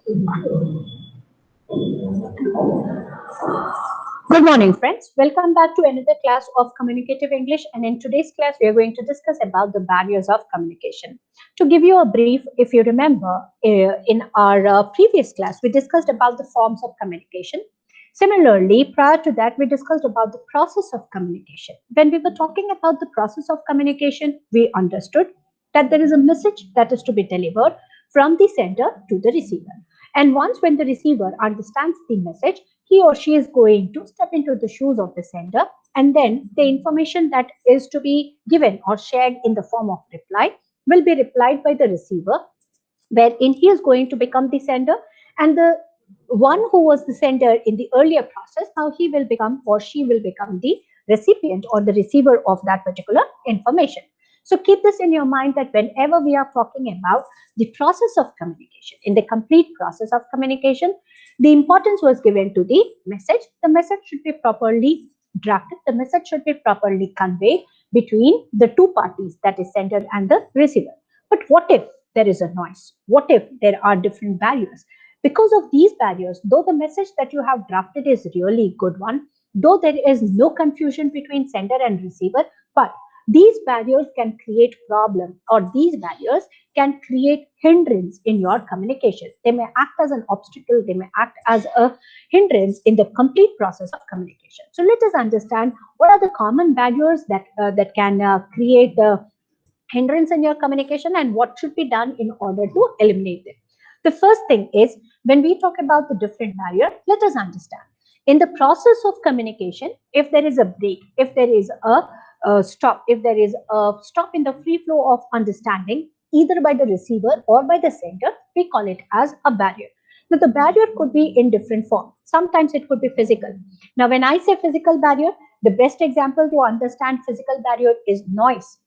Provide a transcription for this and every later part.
Good morning, friends. Welcome back to another class of Communicative English. And in today's class, we are going to discuss about the barriers of communication. To give you a brief, if you remember, in our previous class, we discussed about the forms of communication. Similarly, prior to that, we discussed about the process of communication. When we were talking about the process of communication, we understood that there is a message that is to be delivered from the sender to the receiver. And once when the receiver understands the message, he or she is going to step into the shoes of the sender, and then the information that is to be given or shared in the form of reply will be replied by the receiver, wherein he is going to become the sender, and the one who was the sender in the earlier process, now he will become or she will become the recipient or the receiver of that particular information. So keep this in your mind that whenever we are talking about the process of communication, in the complete process of communication, the importance was given to the message. The message should be properly drafted. The message should be properly conveyed between the two parties, that is sender and the receiver. But what if there is a noise? What if there are different barriers? Because of these barriers, though the message that you have drafted is really good one, though there is no confusion between sender and receiver, but these barriers can create problem, or these barriers can create hindrance in your communication. They may act as an obstacle, they may act as a hindrance in the complete process of communication. So let us understand what are the common barriers that can create hindrance in your communication and what should be done in order to eliminate them. The first thing is, when we talk about the different barrier, let us understand in the process of communication, if there is a break, if there is a stop, if there is a stop in the free flow of understanding, either by the receiver or by the sender, we call it as a barrier. Now, the barrier could be in different form. Sometimes it could be physical. Now, when I say physical barrier, the best example to understand physical barrier is noise.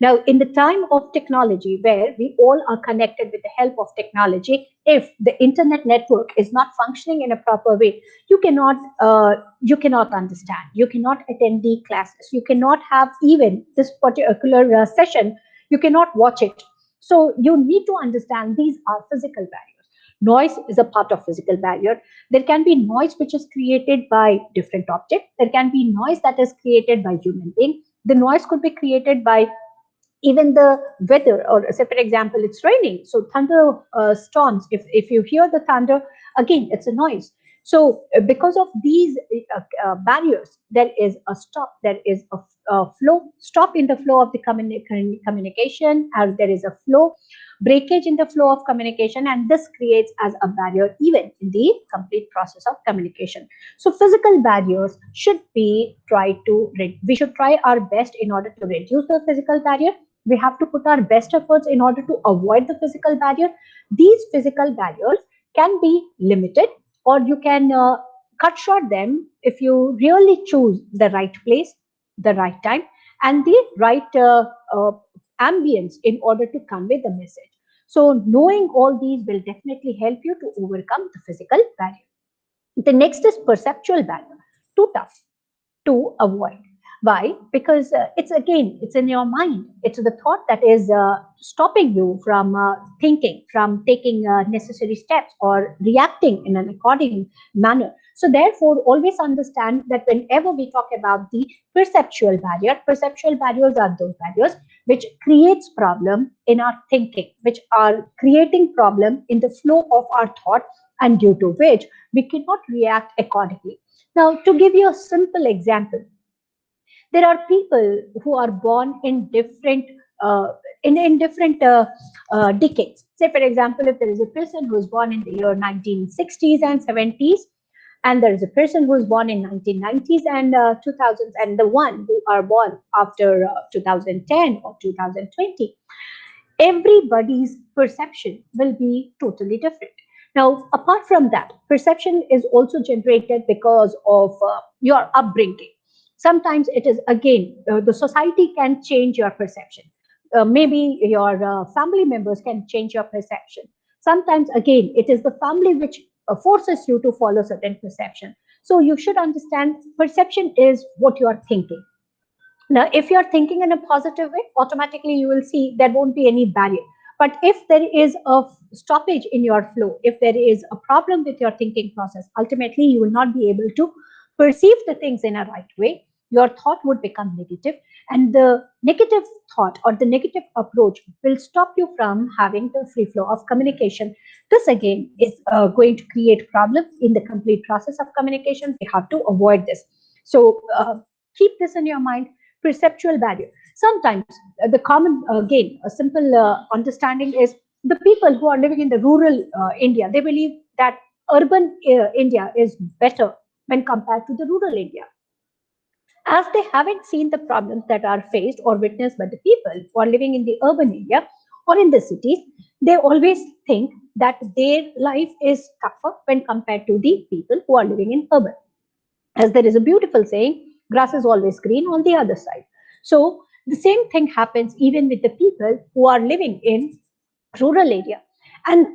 Now, in the time of technology, where we all are connected with the help of technology, if the internet network is not functioning in a proper way, you cannot understand, you cannot attend the classes, you cannot have even this particular session, you cannot watch it. So you need to understand these are physical barriers. Noise is a part of physical barrier. There can be noise which is created by different objects. There can be noise that is created by human being. The noise could be created by even the weather, or say for example it's raining, so thunder storms, if you hear the thunder, again it's a noise. So because of these barriers, there is a stop, there is a flow stop in the flow of the communication, as there is a flow breakage in the flow of communication, and this creates as a barrier even in the complete process of communication. So physical barriers should be tried to we should try our best in order to reduce the physical barrier. We have to put our best efforts in order to avoid the physical barrier. These physical barriers can be limited, or you can cut short them if you really choose the right place, the right time, and the right ambience in order to convey the message. So knowing all these will definitely help you to overcome the physical barrier. The next is perceptual barrier. Too tough to avoid. Why? Because it's in your mind. It's the thought that is stopping you from thinking, from taking necessary steps or reacting in an according manner. So therefore, always understand that whenever we talk about the perceptual barriers are those barriers which creates problem in our thinking, which are creating problem in the flow of our thought, and due to which we cannot react accordingly. Now, to give you a simple example, there are people who are born in different in different decades. Say, for example, if there is a person who is born in the year 1960s and 70s, and there is a person who is born in 1990s and 2000s, and the one who are born after 2010 or 2020, everybody's perception will be totally different. Now, apart from that, perception is also generated because of your upbringing. Sometimes it is, again, the society can change your perception. Maybe your family members can change your perception. Sometimes, again, it is the family which forces you to follow certain perception. So you should understand perception is what you are thinking. Now, if you're thinking in a positive way, automatically you will see there won't be any barrier. But if there is a stoppage in your flow, if there is a problem with your thinking process, ultimately you will not be able to perceive the things in a right way. Your thought would become negative, and the negative thought or the negative approach will stop you from having the free flow of communication. This again is going to create problems in the complete process of communication. We have to avoid this. So keep this in your mind. Perceptual value. Sometimes the common, again, a simple understanding is the people who are living in the rural India, they believe that urban India is better when compared to the rural India, as they haven't seen the problems that are faced or witnessed by the people who are living in the urban area or in the cities. They always think that their life is tougher when compared to the people who are living in urban. As there is a beautiful saying, grass is always green on the other side. So the same thing happens even with the people who are living in rural area, and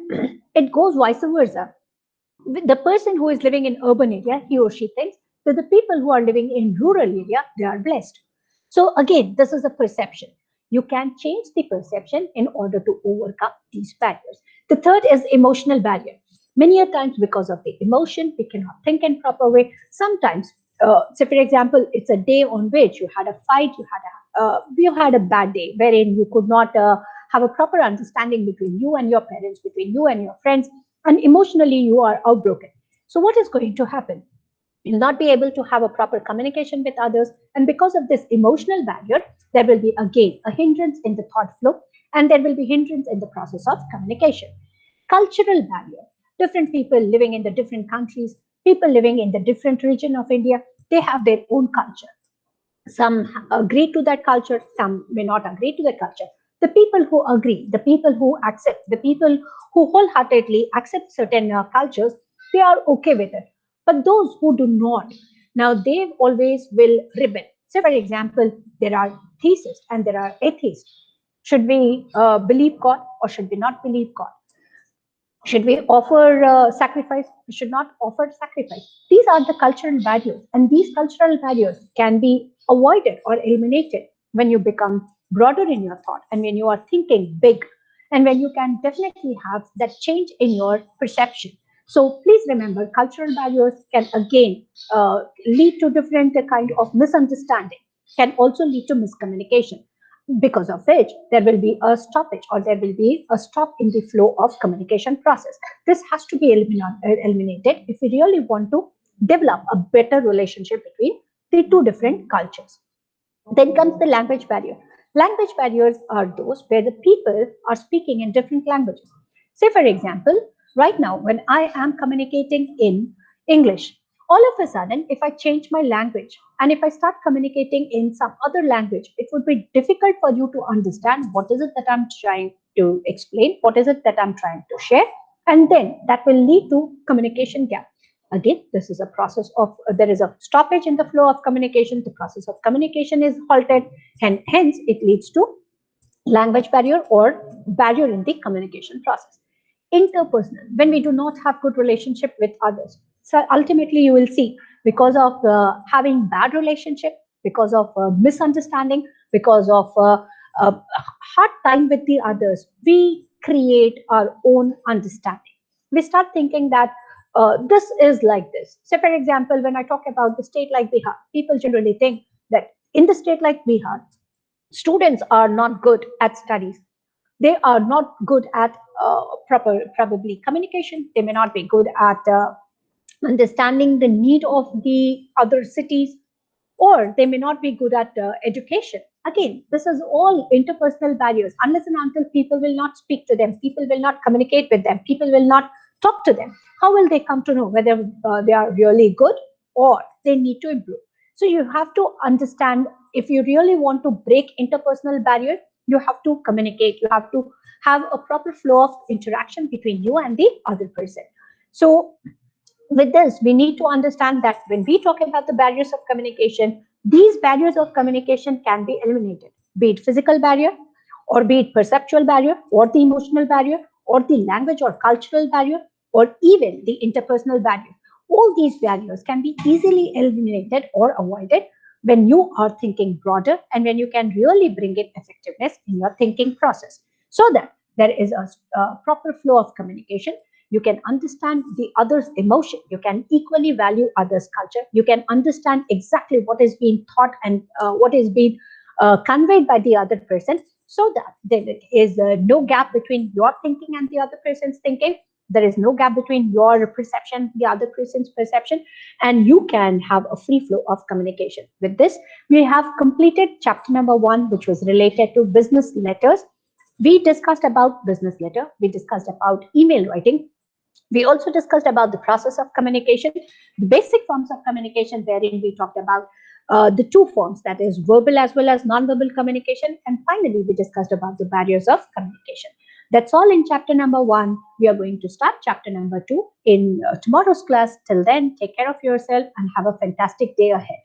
it goes vice versa. The person who is living in urban area, he or she thinks that the people who are living in rural area, they are blessed. So again, this is a perception. You can change the perception in order to overcome these barriers. The third is emotional barrier. Many a times, because of the emotion, we cannot think in proper way. Sometimes, say for example, it's a day on which you had a fight, you had a bad day, wherein you could not have a proper understanding between you and your parents, between you and your friends, and emotionally you are outbroken. So what is going to happen? You'll not be able to have a proper communication with others, and because of this emotional barrier, there will be again a hindrance in the thought flow, and there will be hindrance in the process of communication. Cultural barrier. Different people living in the different countries, people living in the different region of India, they have their own culture. Some agree to that culture, some may not agree to the culture. The people who agree, the people who accept, the people who wholeheartedly accept certain cultures, they are okay with it. But those who do not, now they always will rebel. Say for example, there are theists and there are atheists. Should we believe God or should we not believe God? Should we offer sacrifice? We should not offer sacrifice. These are the cultural barriers, and these cultural barriers can be avoided or eliminated when you become broader in your thought and when you are thinking big, and when you can definitely have that change in your perception. So please remember, cultural barriers can again lead to different kind of misunderstanding, can also lead to miscommunication, because of which there will be a stoppage or there will be a stop in the flow of communication process. This has to be eliminated if we really want to develop a better relationship between the two different cultures. Then comes the language barrier. Language barriers are those where the people are speaking in different languages. Say, for example, right now, when I am communicating in English, all of a sudden, if I change my language and if I start communicating in some other language, it would be difficult for you to understand what is it that I'm trying to explain, what is it that I'm trying to share, and then that will lead to communication gap. Again, this is a process of, there is a stoppage in the flow of communication. The process of communication is halted, and hence it leads to language barrier or barrier in the communication process. Interpersonal, when we do not have good relationship with others. So ultimately you will see, because of having bad relationship, because of misunderstanding, because of hard time with the others, we create our own understanding. We start thinking that this is like this. So for example, when I talk about the state like Bihar, people generally think that in the state like Bihar, students are not good at studies. They are not good at probably communication. They may not be good at understanding the need of the other cities, or they may not be good at education. Again, this is all interpersonal barriers. Unless and until people will not speak to them, people will not communicate with them, people will not talk to them, how will they come to know whether they are really good or they need to improve? So you have to understand, if you really want to break interpersonal barrier, you have to communicate, you have to have a proper flow of interaction between you and the other person. So with this, we need to understand that when we talk about the barriers of communication, these barriers of communication can be eliminated, be it physical barrier, or be it perceptual barrier, or the emotional barrier, or the language or cultural barrier, or even the interpersonal barrier. All these barriers can be easily eliminated or avoided when you are thinking broader and when you can really bring in effectiveness in your thinking process. So that there is a proper flow of communication. You can understand the other's emotion. You can equally value others' culture. You can understand exactly what is being thought and what is being conveyed by the other person, so that there is no gap between your thinking and the other person's thinking. There is no gap between your perception, the other person's perception, and you can have a free flow of communication. With this, we have completed chapter number 1, which was related to business letters. We discussed about business letter. We discussed about email writing. We also discussed about the process of communication, the basic forms of communication, wherein we talked about the two forms, that is verbal as well as non-verbal communication. And finally, we discussed about the barriers of communication. That's all in chapter number 1. We are going to start chapter number 2 in tomorrow's class. Till then, take care of yourself and have a fantastic day ahead.